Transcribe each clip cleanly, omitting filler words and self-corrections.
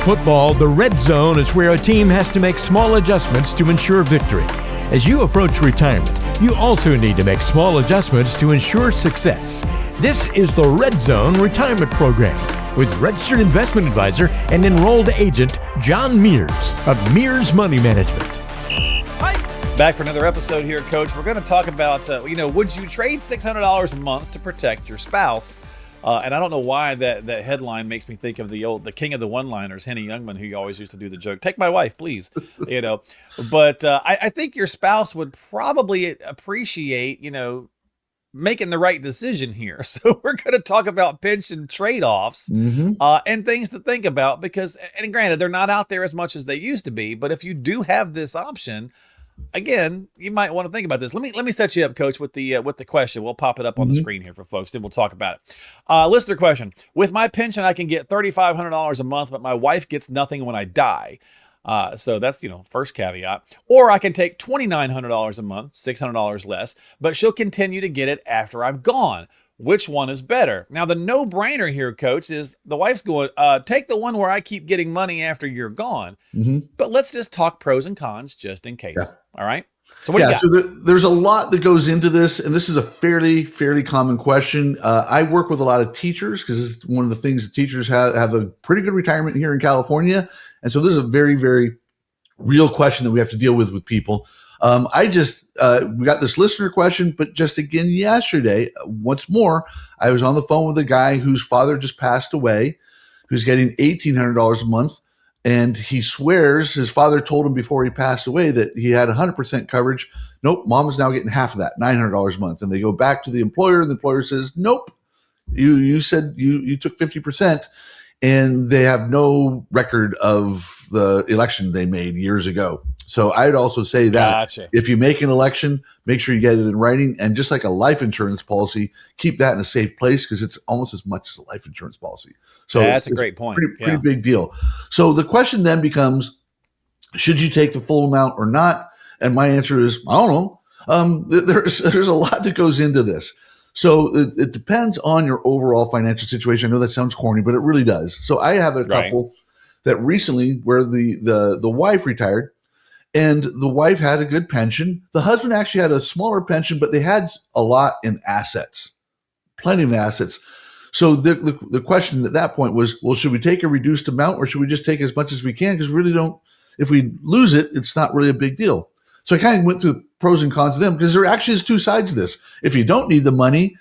football, the red zone is where a team has to make small adjustments to ensure victory. As you approach retirement, you also need to make small adjustments to ensure success. This is the Red Zone Retirement Program with registered investment advisor and enrolled agent John Mears of Mears Money Management. Back for another episode here, Coach. We're going to talk about, would you trade $600 a month to protect your spouse? And I don't know why that headline makes me think of the king of the one-liners, Henny Youngman, who always used to do the joke, "Take my wife, please." But I think your spouse would probably appreciate, making the right decision here. So we're going to talk about pension trade-offs and things to think about because, and granted, they're not out there as much as they used to be. But if you do have this option, again, you might want to think about this. Let me set you up, Coach, with the question. We'll pop it up on the screen here for folks. Then we'll talk about it. Listener question: with my pension, I can get $3,500 a month, but my wife gets nothing when I die. So that's first caveat. Or I can take $2,900 a month, $600 less, but she'll continue to get it after I'm gone. Which one is better? Now, the no-brainer here, Coach, is the wife's going, take the one where I keep getting money after you're gone. But let's just talk pros and cons just in case. Yeah. All right? So what do you got? So there's a lot that goes into this, and this is a fairly common question. I work with a lot of teachers because one of the things that teachers have a pretty good retirement here in California. And so this is a very, very real question that we have to deal with people. We got this listener question, but just again yesterday, once more, I was on the phone with a guy whose father just passed away, who's getting $1,800 a month. And he swears his father told him before he passed away that he had 100% coverage. Nope. Mom is now getting half of that, $900 a month. And they go back to the employer and the employer says, nope, you said you took 50%. And they have no record of the election they made years ago. So I'd also say that If you make an election, make sure you get it in writing. And just like a life insurance policy, keep that in a safe place because it's almost as much as a life insurance policy. So that's a great point. Pretty big deal. So the question then becomes, should you take the full amount or not? And my answer is, I don't know. There's a lot that goes into this. So it depends on your overall financial situation. I know that sounds corny, but it really does. So I have a couple that recently where the wife retired and the wife had a good pension. The husband actually had a smaller pension, but they had a lot in assets, plenty of assets. So the question at that point was, well, should we take a reduced amount or should we just take as much as we can? Because we really don't, if we lose it, it's not really a big deal. So I kind of went through the pros and cons of them because there actually is two sides to this. If you don't need the money,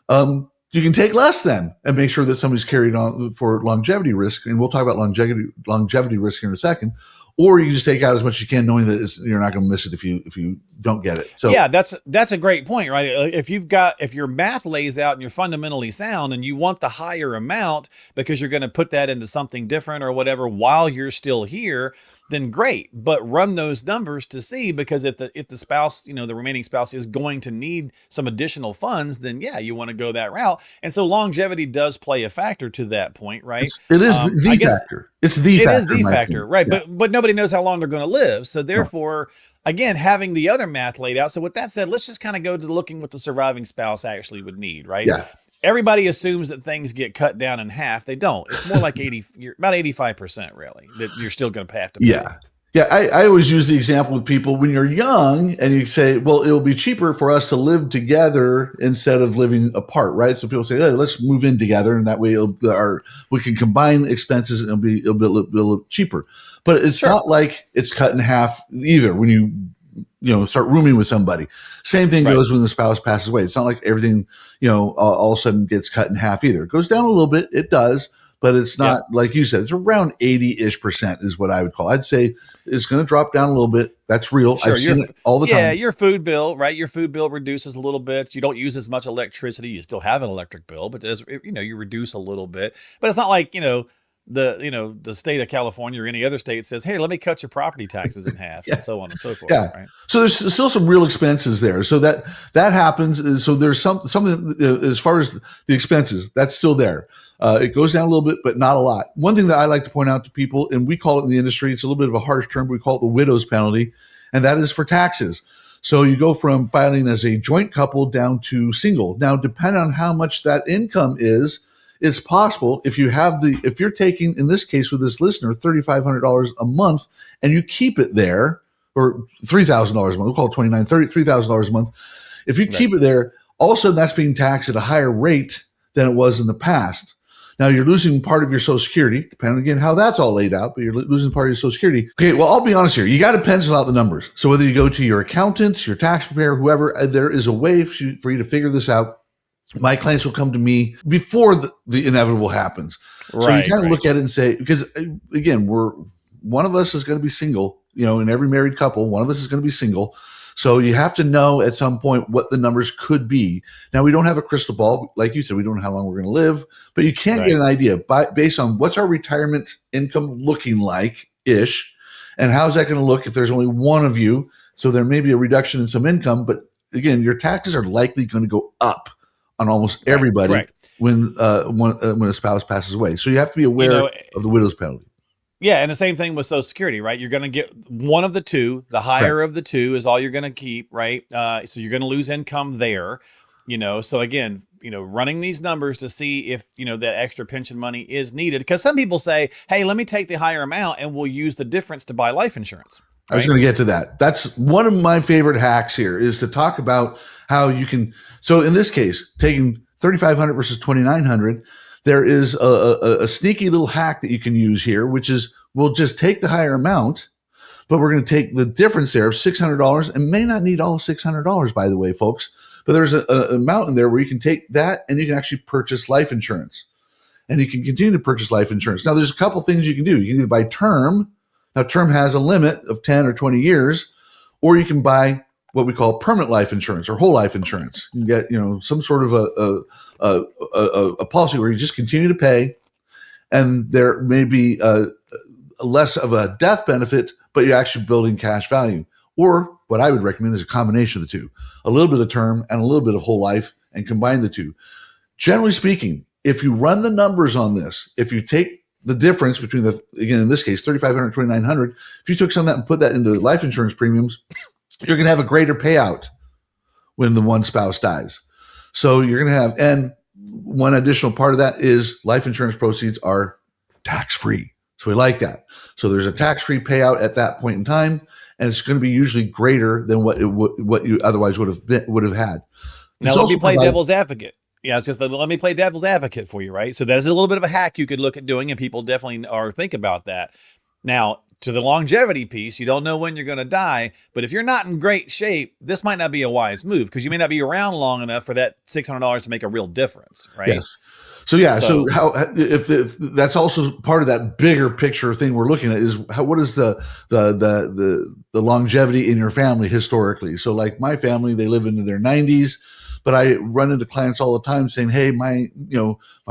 you can take less then and make sure that somebody's carried on for longevity risk. And we'll talk about longevity risk here in a second. Or you can just take out as much as you can, knowing that you're not going to miss it if you don't get it. So yeah, that's a great point, right? If your math lays out and you're fundamentally sound and you want the higher amount because you're going to put that into something different or whatever while you're still here, then great. But run those numbers to see, because if the spouse, the remaining spouse is going to need some additional funds, then yeah, you want to go that route. And so longevity does play a factor to that point, right? It is the factor. It's the factor. It is the factor, right? Yeah. But nobody knows how long they're going to live. So therefore, again, having the other math laid out. So with that said, let's just kind of go to looking what the surviving spouse actually would need, right? Yeah. Everybody assumes that things get cut down in half. They don't. It's more like about 85% really that you're still going to have to pay. Yeah. I always use the example with people when you're young and you say, well, it'll be cheaper for us to live together instead of living apart, right? So people say, hey, let's move in together. And that way we can combine expenses and it'll be a little cheaper. But it's not like it's cut in half either when you start rooming with somebody. Same thing goes when the spouse passes away. It's not like everything, all of a sudden gets cut in half either. It goes down a little bit. It does, but it's not like you said, it's around 80% is what I would call. I'd say it's going to drop down a little bit. That's real. Sure, I've seen it all the time. Yeah. Your food bill, right? Your food bill reduces a little bit. You don't use as much electricity. You still have an electric bill, but you reduce a little bit, but it's not like, the state of California or any other state says, hey, let me cut your property taxes in half and so on and so forth. Yeah. Right? So there's still some real expenses there. So that happens. So there's something as far as the expenses, that's still there. It goes down a little bit, but not a lot. One thing that I like to point out to people, and we call it in the industry, it's a little bit of a harsh term, but we call it the widow's penalty, and that is for taxes. So you go from filing as a joint couple down to single. Now, depending on how much that income is, it's possible if you're taking, in this case with this listener, $3,500 a month and you keep it there, or $3,000 a month, we'll call it $3,000 a month. If you keep it there, all of a sudden that's being taxed at a higher rate than it was in the past. Now you're losing part of your Social Security, depending again how that's all laid out, but you're losing part of your Social Security. Okay, well, I'll be honest here. You got to pencil out the numbers. So whether you go to your accountant, your tax preparer, whoever, there is a way for you to figure this out. My clients will come to me before the inevitable happens. So you kind of look at it and say, because again, one of us is going to be single, in every married couple, one of us is going to be single. So you have to know at some point what the numbers could be. Now, we don't have a crystal ball. Like you said, we don't know how long we're going to live, but you can get an idea based on what's our retirement income looking like-ish, and how's that going to look if there's only one of you. So there may be a reduction in some income, but again, your taxes are likely going to go up on almost everybody when a spouse passes away. So you have to be aware of the widow's penalty. Yeah, and the same thing with Social Security, right? You're going to get one of the two. The higher of the two is all you're going to keep, right? So you're going to lose income there, So again, running these numbers to see if, that extra pension money is needed. Because some people say, hey, let me take the higher amount and we'll use the difference to buy life insurance. Right? I was going to get to that. That's one of my favorite hacks here, is to talk about how you can. So in this case, taking $3,500 versus $2,900, there is a sneaky little hack that you can use here, which is we'll just take the higher amount, but we're going to take the difference there of $600, and may not need all $600, by the way, folks. But there's an amount in there where you can take that and you can actually purchase life insurance, and you can continue to purchase life insurance. Now, there's a couple things you can do. You can either buy term. Now, term has a limit of 10 or 20 years, or you can buy what we call permanent life insurance or whole life insurance. You can get, some sort of a policy where you just continue to pay, and there may be less of a death benefit, but you're actually building cash value. Or what I would recommend is a combination of the two, a little bit of term and a little bit of whole life, and combine the two. Generally speaking, if you run the numbers on this, if you take the difference between again, in this case, $3,500, $2,900, if you took some of that and put that into life insurance premiums, you're going to have a greater payout when the one spouse dies. So you're going to have, and one additional part of that is life insurance proceeds are tax-free. So we like that. So there's a tax-free payout at that point in time, and it's going to be usually greater than what you otherwise would have had. Now let me play devil's advocate. Yeah, it's just let me play devil's advocate for you, right? So that's a little bit of a hack you could look at doing, and people definitely think about that. Now, to the longevity piece, you don't know when you're going to die, but if you're not in great shape, this might not be a wise move, because you may not be around long enough for that $600 to make a real difference, right? Yes. So how if that's also part of that bigger picture thing we're looking at is what is the longevity in your family historically? So like my family, they live into their 90s, but I run into clients all the time saying, "Hey, my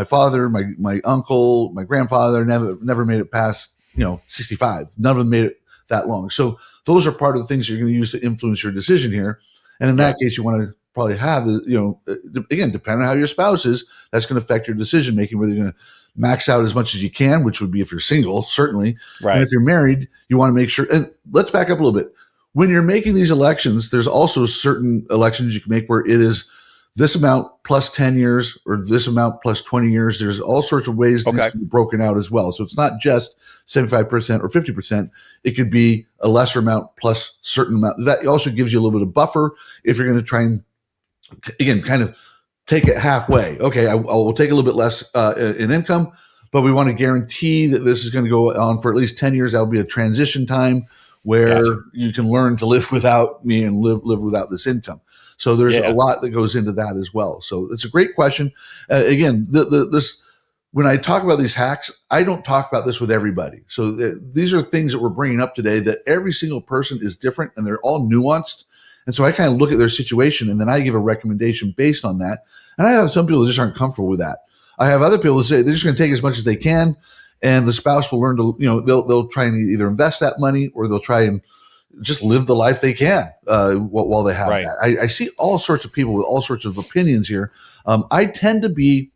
father, my uncle, my grandfather never made it past 65. None of them made it that long." So those are part of the things you're going to use to influence your decision here. And in that case, you want to probably have, again, depending on how your spouse is, that's going to affect your decision making, whether you're going to max out as much as you can, which would be if you're single, certainly. Right. And if you're married, you want to make sure. And let's back up a little bit. When you're making these elections, there's also certain elections you can make where it is this amount plus 10 years or this amount plus 20 years. There's all sorts of ways this can be broken out as well. So it's not just 75% or 50%. It could be a lesser amount plus certain amount. That also gives you a little bit of buffer if you're going to try and, again, kind of take it halfway. Okay, I will take a little bit less in income, but we want to guarantee that this is going to go on for at least 10 years. That'll be a transition time where you can learn to live without me and live without this income. So there's a lot that goes into that as well. So it's a great question. Again, this when I talk about these hacks, I don't talk about this with everybody. So these are things that we're bringing up today that every single person is different and they're all nuanced. And so I kind of look at their situation and then I give a recommendation based on that. And I have some people that just aren't comfortable with that. I have other people that say they're just going to take as much as they can, and the spouse will learn to, they'll try and either invest that money or they'll try and just live the life they can while they have that. I see all sorts of people with all sorts of opinions here. I tend to be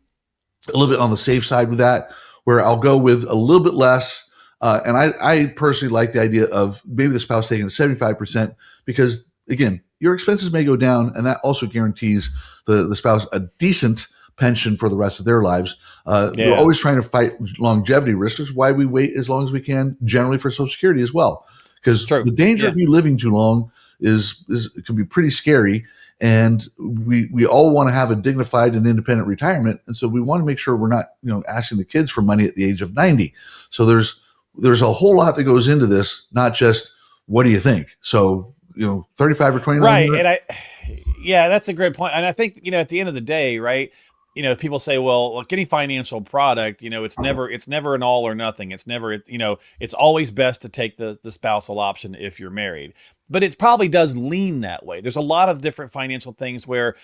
a little bit on the safe side with that, where I'll go with a little bit less. And I personally like the idea of maybe the spouse taking 75% because, again, your expenses may go down, and that also guarantees the spouse a decent pension for the rest of their lives. We're always trying to fight longevity risks. That's why we wait as long as we can, generally for Social Security as well. Because the danger of you living too long is it can be pretty scary. And we all want to have a dignified and independent retirement. And so we want to make sure we're not, asking the kids for money at the age of 90. So there's a whole lot that goes into this, not just what do you think? So, 35 or 29. Right. And that's a great point. And I think, at the end of the day, right, people say, well, look, any financial product, it's never an all or nothing. It's never, it's always best to take the spousal option if you're married. But it probably does lean that way. There's a lot of different financial things where,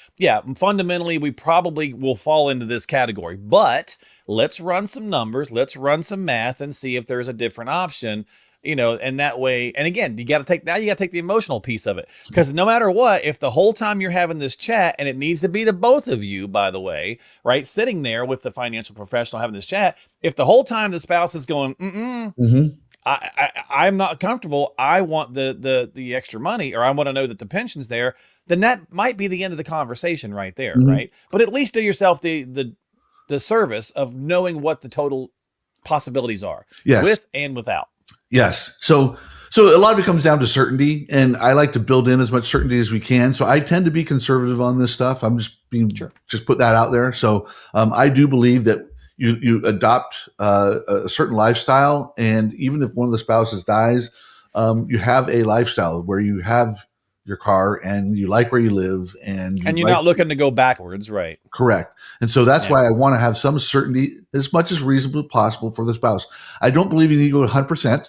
fundamentally, we probably will fall into this category. But let's run some numbers, let's run some math and see if there's a different option. And that way, and again, you got to take the emotional piece of it, because no matter what, if the whole time you're having this chat, and it needs to be the both of you, by the way, right, sitting there with the financial professional having this chat, if the whole time the spouse is going, I'm not comfortable, I want the extra money, or I want to know that the pension's there, then that might be the end of the conversation right there, right? But at least do yourself the service of knowing what the total possibilities are, with and without. Yes. So a lot of it comes down to certainty, and I like to build in as much certainty as we can. So I tend to be conservative on this stuff. I'm just just put that out there. So I do believe that you adopt a certain lifestyle, and even if one of the spouses dies, you have a lifestyle where you have your car and you like where you live, and you're not looking to go backwards, right? Correct. And so that's why I want to have some certainty as much as reasonably possible for the spouse. I don't believe you need to go 100%.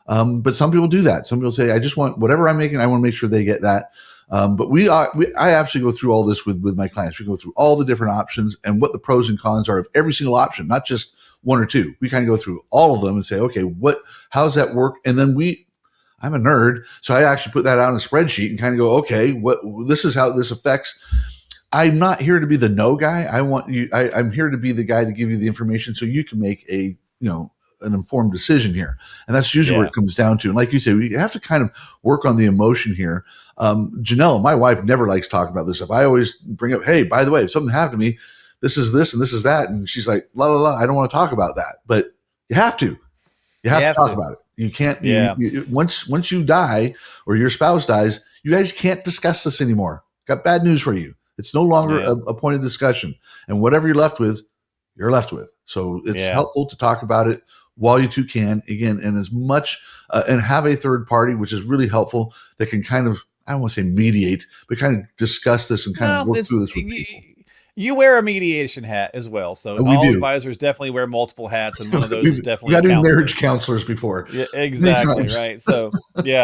But some people do that. Some people say, I just want whatever I'm making, I want to make sure they get that. But I actually go through all this with my clients. We go through all the different options and what the pros and cons are of every single option, not just one or two. We kind of go through all of them and say, okay, how's that work? And then I'm a nerd, so I actually put that out on a spreadsheet and kind of go, okay, this is how this affects. I'm not here to be the no guy. I'm here to be the guy to give you the information so you can make an informed decision here. And that's usually where it comes down to. And like you say, we have to kind of work on the emotion here. Janelle, my wife, never likes talking about this stuff. I always bring up, hey, by the way, if something happened to me, this is this and this is that. And she's like, la, la, la, I don't want to talk about that. But you have to. You have to talk about it. You can't, once you die or your spouse dies, you guys can't discuss this anymore. Got bad news for you. It's no longer a point of discussion. And whatever you're left with, you're left with. So it's helpful to talk about it while you two can, again, and as much, and have a third party, which is really helpful, that can kind of, I don't want to say mediate, but kind of discuss this and kind of work through this with people. You wear a mediation hat as well. So all advisors definitely wear multiple hats, and one of those is definitely we got to be marriage counselors before. Yeah, exactly. Right. So,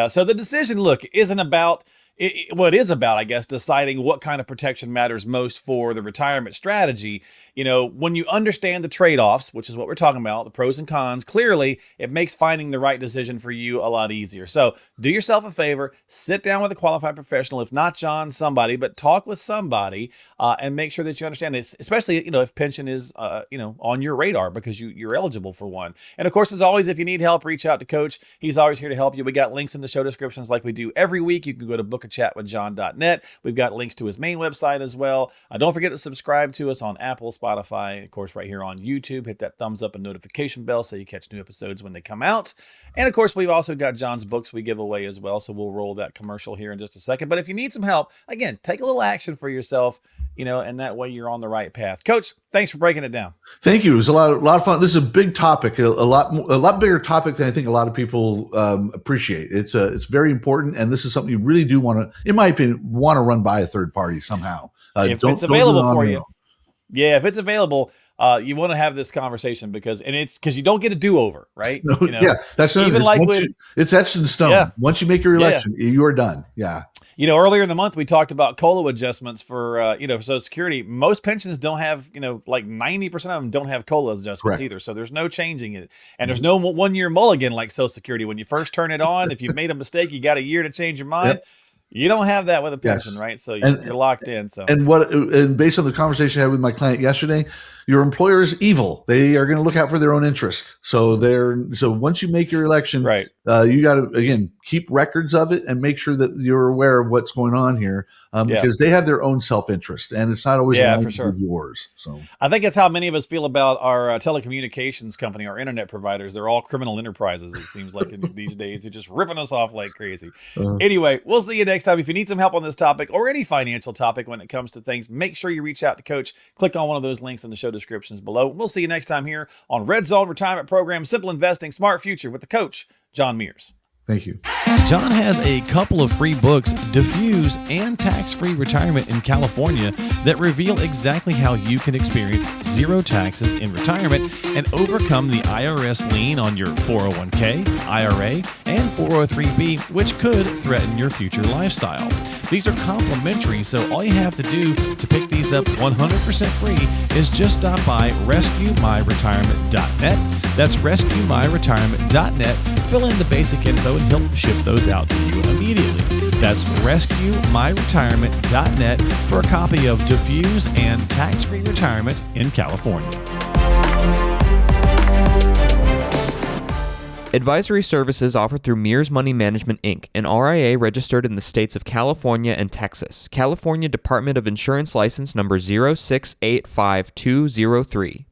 so the decision, look, isn't about, it is about, I guess, deciding what kind of protection matters most for the retirement strategy. When you understand the trade-offs, which is what we're talking about, the pros and cons, clearly it makes finding the right decision for you a lot easier. So do yourself a favor, sit down with a qualified professional, if not John, somebody, but talk with somebody and make sure that you understand this, especially, if pension is, on your radar because you're eligible for one. And of course, as always, if you need help, reach out to Coach. He's always here to help you. We got links in the show descriptions like we do every week. You can go to bookachatwithjohn.net. We've got links to his main website as well. Don't forget to subscribe to us on Apple, Spotify, of course, right here on YouTube. Hit that thumbs up and notification bell so you catch new episodes when they come out. And of course, we've also got John's books we give away as well. So we'll roll that commercial here in just a second. But if you need some help, again, take a little action for yourself, and that way you're on the right path. Coach, thanks for breaking it down. Thank you. It was a lot of fun. This is a big topic, a lot bigger topic than I think a lot of people appreciate. It's very important, and this is something you really do want to, in my opinion, want to run by a third party somehow. If it's available for you. Yeah, if it's available, you want to have this conversation because you don't get a do-over, right? That's even like it's etched in stone. Yeah. Once you make your election, you are done. Yeah. Earlier in the month, we talked about COLA adjustments for, for Social Security. Most pensions don't have, like 90% of them don't have COLA adjustments either. So there's no changing it. And there's no 1 year mulligan like Social Security. When you first turn it on, if you've made a mistake, you got a year to change your mind. Yep. You don't have that with a pension, right? So you're locked in. So and based on the conversation I had with my client yesterday, your employer is evil. They are going to look out for their own interest. So once you make your election, Right. You got to, again, keep records of it and make sure that you're aware of what's going on here, because they have their own self-interest, and it's not always for sure yours. So I think it's how many of us feel about our telecommunications company, our internet providers. They're all criminal enterprises, it seems like these days. They're just ripping us off like crazy. Anyway, we'll see you next time. If you need some help on this topic or any financial topic when it comes to things, make sure you reach out to Coach. Click on one of those links in the show descriptions below. We'll see you next time here on Red Zone Retirement Program, Simple Investing, Smart Future with the Coach, John Mears. Thank you. John has a couple of free books, Diffuse and Tax-Free Retirement in California, that reveal exactly how you can experience zero taxes in retirement and overcome the IRS lien on your 401k, IRA, and 403b, which could threaten your future lifestyle. These are complimentary, so all you have to do to pick these up 100% free is just stop by RescueMyRetirement.net. That's RescueMyRetirement.net. Fill in the basic info and he'll ship those out to you immediately. That's RescueMyRetirement.net for a copy of Diffuse and Tax-Free Retirement in California. Advisory services offered through Mears Money Management, Inc., an RIA registered in the states of California and Texas. California Department of Insurance License number 0685203.